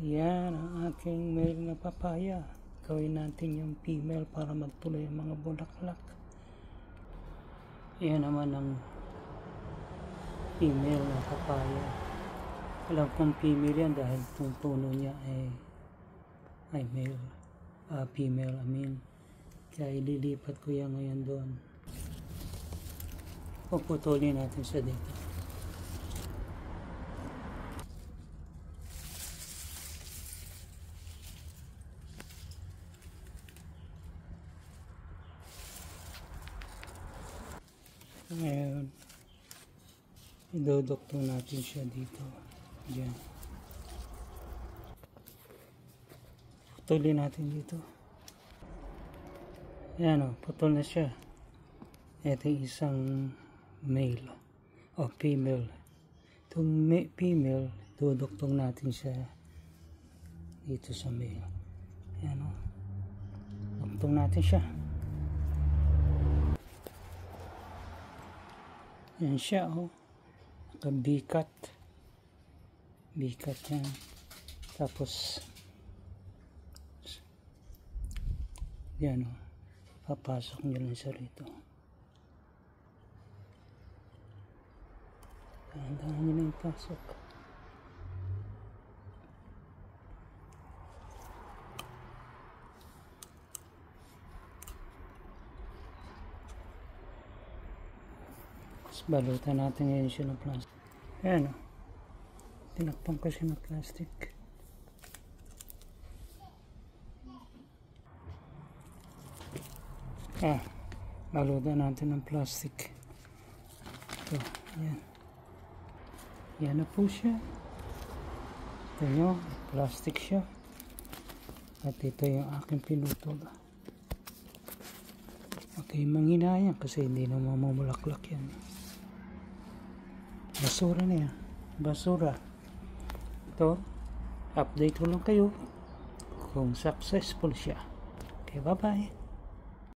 Yan ang aking male na papaya. Gawin natin yung female para magtuloy ang mga bulaklak. Yan naman ang female na papaya. Alam kong female yan dahil itong puno niya ay male. Female, Kaya ililipat ko yan ngayon doon. Puputulin natin siya dito. Ngayon, idodoktong natin siya dito. Diyan. Putulin natin dito. Yan o, putol na siya. Ito yung isang male o female. Itong female, dodoktong natin siya dito sa male. Yan o. Doktong natin siya. Yan siya o. Nakabikat. Bikat yan. Tapos yan o. Papasok nyo lang siya rito. Dahan-dahan nyo lang ipasok. Tapos balutan natin ngayon siya ng plastic. Ayan o. Tinakpan ko siya ng plastic. Balutan natin ng plastic. Ito, ayan. Yan na po siya. Ito nyo, plastic siya. At ito yung aking pinutol. Okay, manghinayang kasi hindi na mamumulaklak yan. Basura na yan. Basura. Ito, update ko lang kayo kung successful siya. Okay, bye-bye.